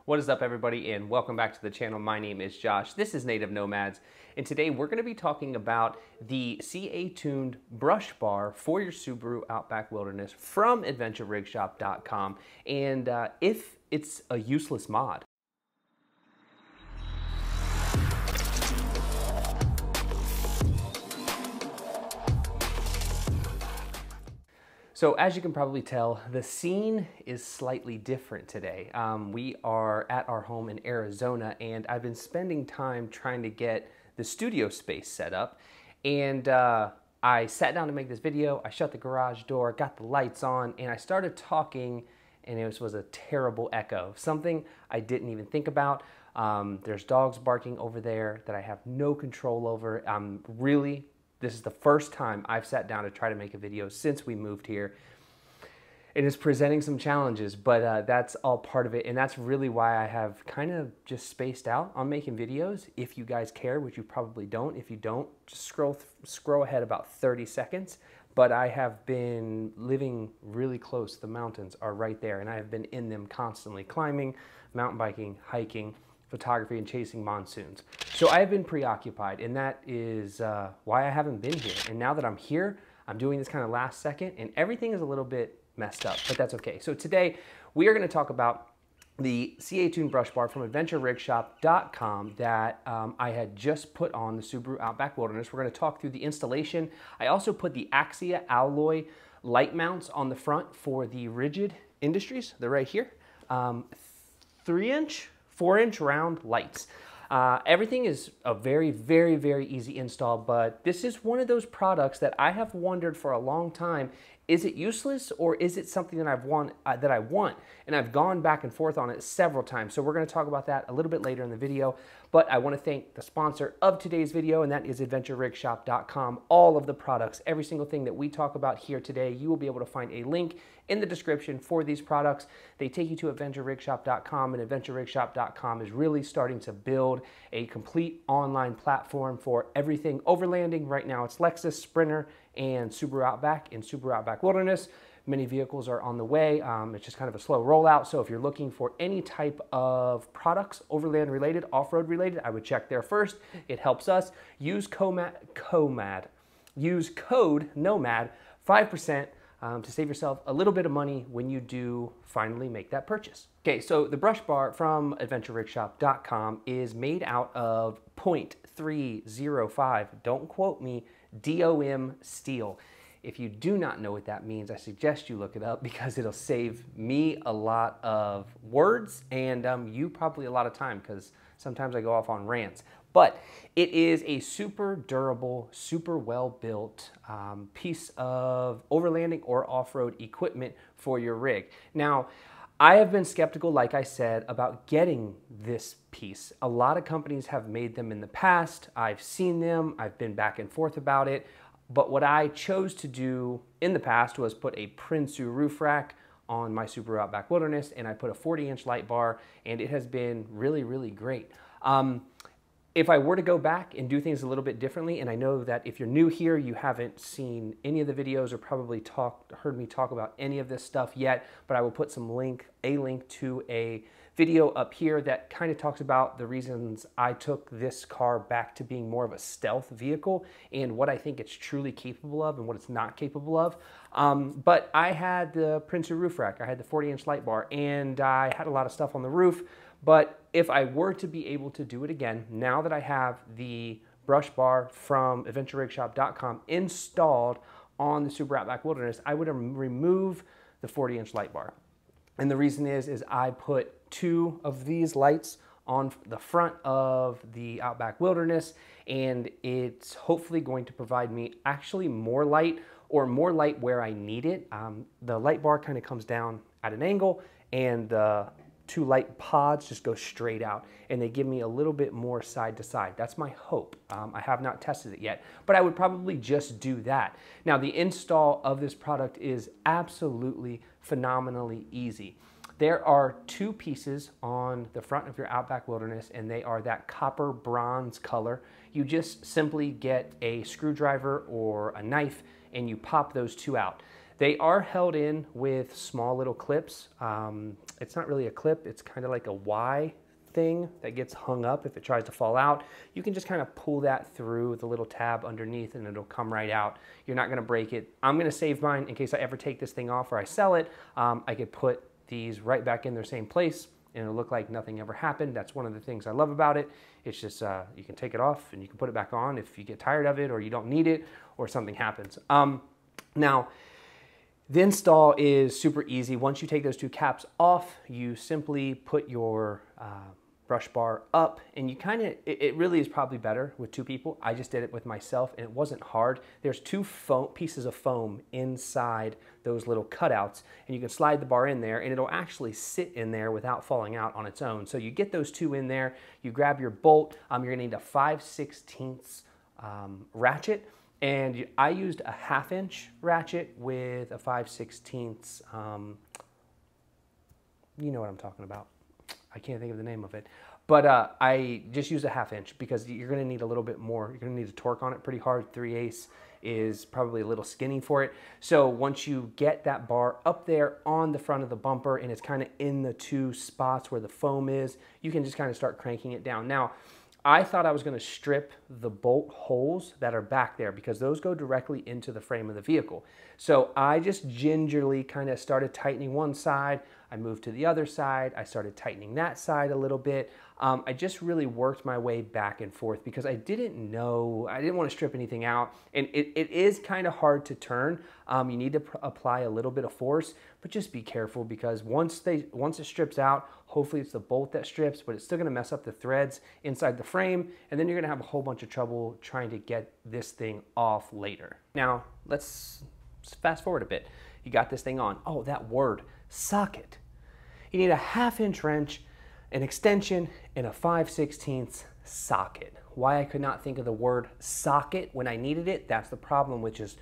What is up, everybody, and welcome back to the channel. My name is Josh. This is Native Nomads, and today we're going to be talking about the CA-tuned brush bar for your Subaru Outback Wilderness from AdventureRigShop.com, and if it's a useless mod. So as you can probably tell, the scene is slightly different today. We are at our home in Arizona, and I've been spending time trying to get the studio space set up. And I sat down to make this video, I shut the garage door, got the lights on, and I started talking, and it was a terrible echo. Something I didn't even think about. There's dogs barking over there that I have no control over. This is the first time I've sat down to try to make a video since we moved here. It is presenting some challenges, but that's all part of it. And that's really why I have kind of just spaced out on making videos. If you guys care, which you probably don't. If you don't, just scroll ahead about 30 seconds. But I have been living really close. The mountains are right there, and I have been in them constantly, climbing, mountain biking, hiking, photography, and chasing monsoons. So I have been preoccupied, and that is why I haven't been here. And now that I'm here, I'm doing this kind of last second, and everything is a little bit messed up, but that's okay. So today, we are gonna talk about the CA-tuned brush bar from AdventureRigShop.com that I had just put on the Subaru Outback Wilderness. We're gonna talk through the installation. I also put the Axia alloy light mounts on the front for the Rigid Industries. They're right here. 3-inch, 4-inch round lights. Everything is a very, very, very easy install, but this is one of those products that I have wondered for a long time. Is it useless, or is it something that I want? And I've gone back and forth on it several times. So we're going to talk about that a little bit later in the video. But I want to thank the sponsor of today's video, and that is AdventureRigShop.com. All of the products, every single thing that we talk about here today, you will be able to find a link in the description for these products. They take you to AdventureRigShop.com, and AdventureRigShop.com is really starting to build a complete online platform for everything overlanding. Right now it's Lexus, Sprinter, and Subaru Outback and Subaru Outback Wilderness. Many vehicles are on the way. It's just kind of a slow rollout. So if you're looking for any type of products, overland related, off-road related, I would check there first. It helps us. Use code NOMAD 5% to save yourself a little bit of money when you do finally make that purchase. Okay, so the brush bar from AdventureRigShop.com is made out of 0.305, don't quote me, DOM steel. If you do not know what that means, I suggest you look it up, because it'll save me a lot of words and you probably a lot of time, because sometimes I go off on rants. But it is a super durable, super well-built piece of overlanding or off-road equipment for your rig. Now, I have been skeptical, like I said, about getting this piece. A lot of companies have made them in the past. I've seen them. I've been back and forth about it. But what I chose to do in the past was put a Prinsu roof rack on my Subaru Outback Wilderness, and I put a 40-inch light bar, and it has been really, really great. If I were to go back and do things a little bit differently, and I know that if you're new here, you haven't seen any of the videos or probably heard me talk about any of this stuff yet, but I will put a link to a video up here that kind of talks about the reasons I took this car back to being more of a stealth vehicle and what I think it's truly capable of and what it's not capable of. But I had the Prinsu roof rack, I had the 40-inch light bar, and I had a lot of stuff on the roof. But if I were to be able to do it again, now that I have the brush bar from AdventureRigShop.com installed on the Subaru Outback Wilderness, I would remove the 40-inch light bar. And the reason is I put 2 of these lights on the front of the Outback Wilderness, and it's hopefully going to provide me actually more light, or more light where I need it. The light bar kind of comes down at an angle, and the 2 light pods just go straight out, and they give me a little bit more side to side. That's my hope. I have not tested it yet, but I would probably just do that. Now, the install of this product is absolutely phenomenally easy. There are 2 pieces on the front of your Outback Wilderness, and they are that copper bronze color. You just simply get a screwdriver or a knife, and you pop those 2 out. They are held in with small little clips. It's not really a clip, it's kind of like a Y thing that gets hung up if it tries to fall out. You can just kind of pull that through the little tab underneath and it'll come right out. You're not gonna break it. I'm gonna save mine in case I ever take this thing off or I sell it. I could put these right back in their same place and it'll look like nothing ever happened. That's one of the things I love about it. It's just, you can take it off and you can put it back on if you get tired of it or you don't need it or something happens. Now, the install is super easy. Once you take those two caps off, you simply put your brush bar up and you kind of, it really is probably better with two people. I just did it with myself and it wasn't hard. There's two pieces of foam inside those little cutouts and you can slide the bar in there and it'll actually sit in there without falling out on its own. So you get those two in there, you grab your bolt, you're gonna need a 5/16 ratchet. And I used a 1/2 inch ratchet with a 5/16, you know what I'm talking about. I can't think of the name of it. But I just used a 1/2 inch because you're gonna need a little bit more. You're gonna need to torque on it pretty hard. 3/8 is probably a little skinny for it. So once you get that bar up there on the front of the bumper and it's kind of in the two spots where the foam is, you can just kind of start cranking it down. Now, I thought I was going to strip the bolt holes that are back there because those go directly into the frame of the vehicle. So I just gingerly kind of started tightening one side. I moved to the other side. I started tightening that side a little bit. I just really worked my way back and forth because I didn't want to strip anything out. And it is kind of hard to turn. You need to apply a little bit of force, but just be careful because once it strips out, hopefully it's the bolt that strips, but it's still gonna mess up the threads inside the frame, and then you're gonna have a whole bunch of trouble trying to get this thing off later. Now, let's fast forward a bit. You got this thing on. Oh, that word, socket. You need a 1/2 inch wrench, an extension, and a 5/16 socket. Why I could not think of the word socket when I needed it, that's the problem with just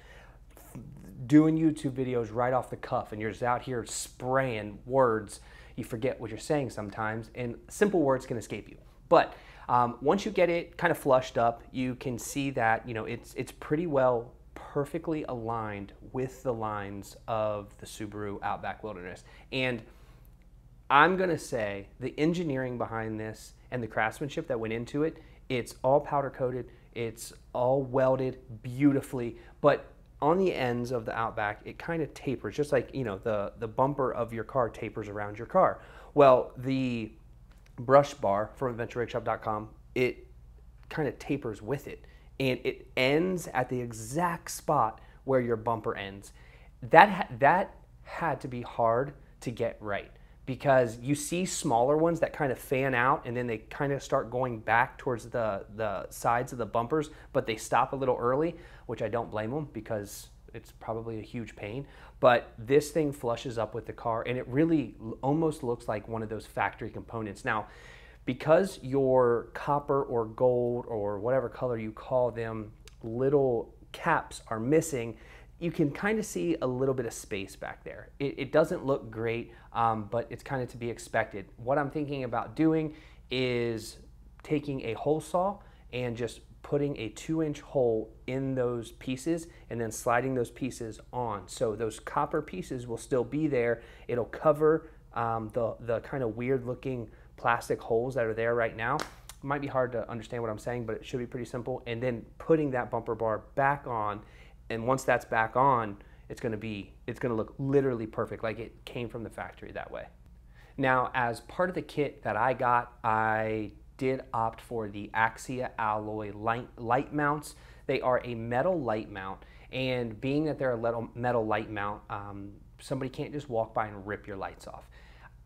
doing YouTube videos right off the cuff and you're just out here spraying words. You forget what you're saying sometimes and simple words can escape you. But once you get it kind of flushed up, you can see that it's pretty well perfectly aligned with the lines of the Subaru Outback Wilderness. And I'm gonna say the engineering behind this and the craftsmanship that went into it, it's all powder coated, it's all welded beautifully, but on the ends of the Outback, it kind of tapers, just like the bumper of your car tapers around your car. Well, the brush bar from AdventureRigShop.com, it kind of tapers with it, and it ends at the exact spot where your bumper ends. That had to be hard to get right because you see smaller ones that kind of fan out and then they kind of start going back towards the sides of the bumpers, but they stop a little early, which I don't blame them because it's probably a huge pain. But this thing flushes up with the car and it really almost looks like one of those factory components. Now, because your copper or gold or whatever color you call them, little caps are missing, you can kind of see a little bit of space back there. It doesn't look great, but it's kind of to be expected. What I'm thinking about doing is taking a hole saw and just putting a 2-inch hole in those pieces and then sliding those pieces on. So those copper pieces will still be there. It'll cover the kind of weird looking plastic holes that are there right now. It might be hard to understand what I'm saying, but it should be pretty simple. And then putting that bumper bar back on. And once that's back on, it's gonna look literally perfect, like it came from the factory that way. Now, as part of the kit that I got, I did opt for the Axia alloy light mounts. They are a metal light mount, and being that they're a metal light mount, somebody can't just walk by and rip your lights off.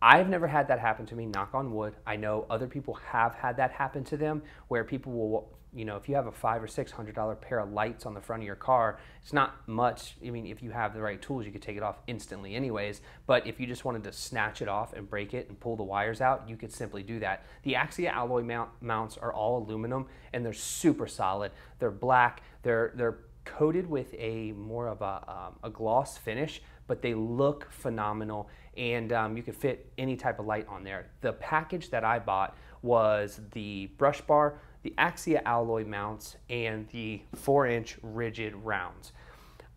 I've never had that happen to me, knock on wood. I know other people have had that happen to them, where people will, if you have a $500 or $600 pair of lights on the front of your car, it's not much. I mean, if you have the right tools, you could take it off instantly anyways. But if you just wanted to snatch it off and break it and pull the wires out, you could simply do that. The Axia alloy mounts are all aluminum and they're super solid. They're black. They're coated with a more of a gloss finish, but they look phenomenal, and you can fit any type of light on there. The package that I bought was the brush bar, the Axia alloy mounts, and the 4-inch rigid rounds.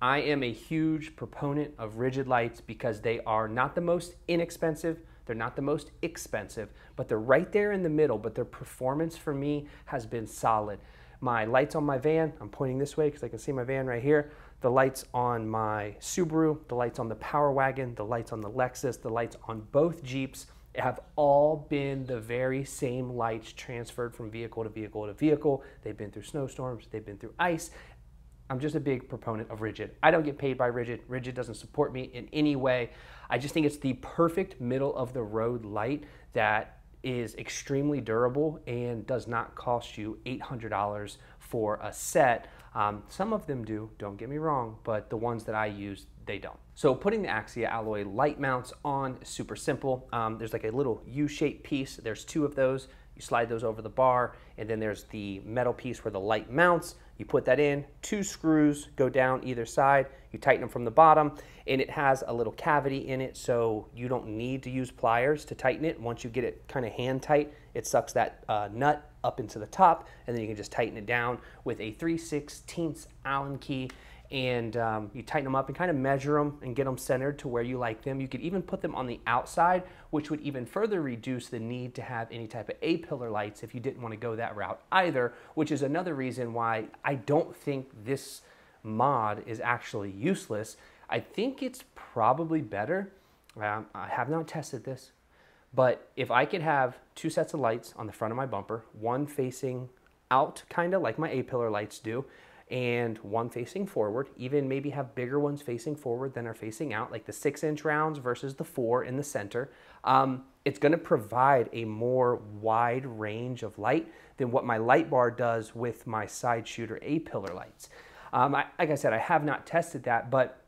I am a huge proponent of rigid lights because they are not the most inexpensive, they're not the most expensive, but they're right there in the middle, but their performance for me has been solid. My lights on my van, I'm pointing this way because I can see my van right here, the lights on my Subaru, the lights on the Power Wagon, the lights on the Lexus, the lights on both Jeeps have all been the very same lights transferred from vehicle to vehicle to vehicle. They've been through snowstorms, they've been through ice. I'm just a big proponent of Rigid. I don't get paid by Rigid. Rigid doesn't support me in any way. I just think it's the perfect middle of the road light that is extremely durable and does not cost you $800 for a set. Some of them do, don't get me wrong, but the ones that I use, they don't. So putting the Axia alloy light mounts on is super simple. There's like a little U-shaped piece. There's two of those. You slide those over the bar, and then there's the metal piece where the light mounts. You put that in, 2 screws go down either side, you tighten them from the bottom, and it has a little cavity in it, so you don't need to use pliers to tighten it. Once you get it kind of hand tight, it sucks that nut up into the top, and then you can just tighten it down with a 3/16 Allen key, and you tighten them up and kind of measure them and get them centered to where you like them. You could even put them on the outside, which would even further reduce the need to have any type of A-pillar lights if you didn't want to go that route either, which is another reason why I don't think this mod is actually useless. I think it's probably better. I have not tested this, but if I could have 2 sets of lights on the front of my bumper, one facing out kind of like my A-pillar lights do, and one facing forward, even maybe have bigger ones facing forward than are facing out, like the 6-inch rounds versus the 4 in the center. It's gonna provide a more wide range of light than what my light bar does with my side shooter A-pillar lights. Like I said, I have not tested that, but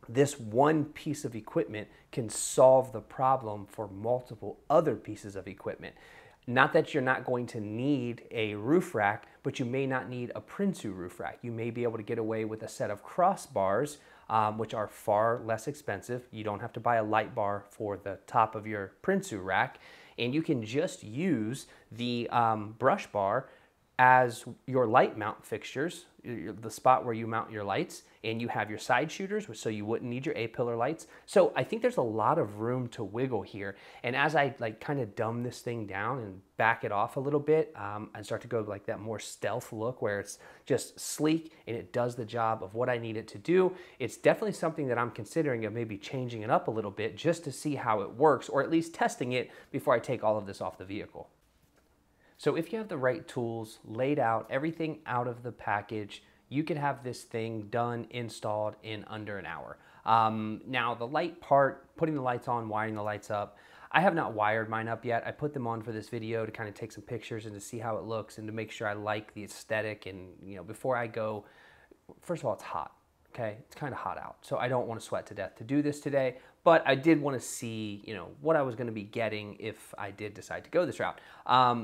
this one piece of equipment can solve the problem for multiple other pieces of equipment. Not that you're not going to need a roof rack, but you may not need a Prinsu roof rack. You may be able to get away with a set of crossbars, which are far less expensive. You don't have to buy a light bar for the top of your Prinsu rack, and you can just use the brush bar as your light mount fixtures, the spot where you mount your lights, and you have your side shooters, so you wouldn't need your A-pillar lights. So I think there's a lot of room to wiggle here. And as I like kind of dumb this thing down and back it off a little bit, and start to go like that more stealth look where it's just sleek and it does the job of what I need it to do, it's definitely something that I'm considering of maybe changing it up a little bit just to see how it works, or at least testing it before I take all of this off the vehicle. So if you have the right tools laid out, everything out of the package, you can have this thing done, installed in under an hour. Now the light part, putting the lights on, wiring the lights up, I have not wired mine up yet. I put them on for this video to kind of take some pictures and to see how it looks and to make sure I like the aesthetic. And you know, before I go, first of all, it's hot. Okay, it's kind of hot out, so I don't want to sweat to death to do this today, but I did want to see, you know, what I was going to be getting if I did decide to go this route.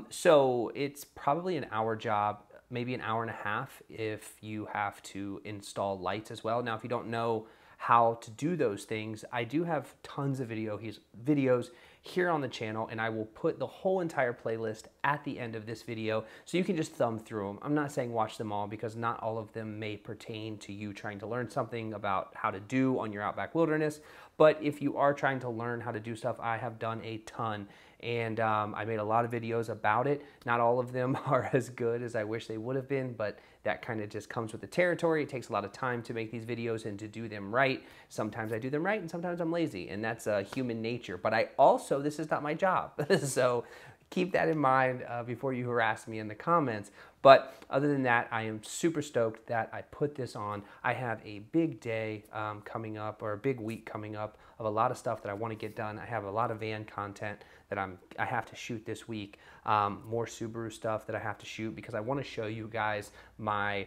So it's probably an hour job, maybe an hour and a half if you have to install lights as well. Now, if you don't know how to do those things, I do have tons of videos here on the channel, and I will put the whole entire playlist at the end of this video so you can just thumb through them. I'm not saying watch them all because not all of them may pertain to you trying to learn something about how to do on your Outback Wilderness, but if you are trying to learn how to do stuff, I have done a ton, and I made a lot of videos about it. Not all of them are as good as I wish they would have been, but that kind of just comes with the territory. It takes a lot of time to make these videos and to do them right. Sometimes I do them right and sometimes I'm lazy, and that's human nature. But I also, this is not my job. So keep that in mind before you harass me in the comments. But other than that, I am super stoked that I put this on. I have a big day coming up, or a big week coming up, of a lot of stuff that I want to get done. I have a lot of van content that I have to shoot this week. More Subaru stuff that I have to shoot because I want to show you guys my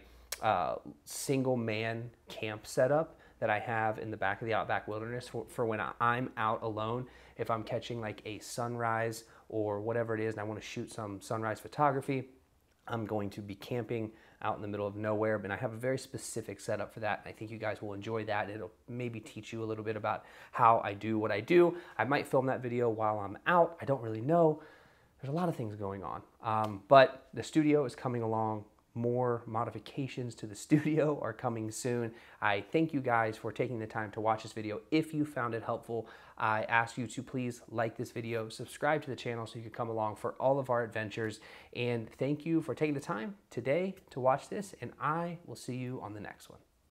single man camp setup that I have in the back of the Outback Wilderness for when I'm out alone. If I'm catching like a sunrise or whatever it is and I want to shoot some sunrise photography, I'm going to be camping out in the middle of nowhere, but I have a very specific setup for that. I think you guys will enjoy that. It'll maybe teach you a little bit about how I do what I do. I might film that video while I'm out. I don't really know. There's a lot of things going on, but the studio is coming along more modifications to the studio are coming soon. I thank you guys for taking the time to watch this video. If you found it helpful, I ask you to please like this video, subscribe to the channel so you can come along for all of our adventures. And thank you for taking the time today to watch this, and I will see you on the next one.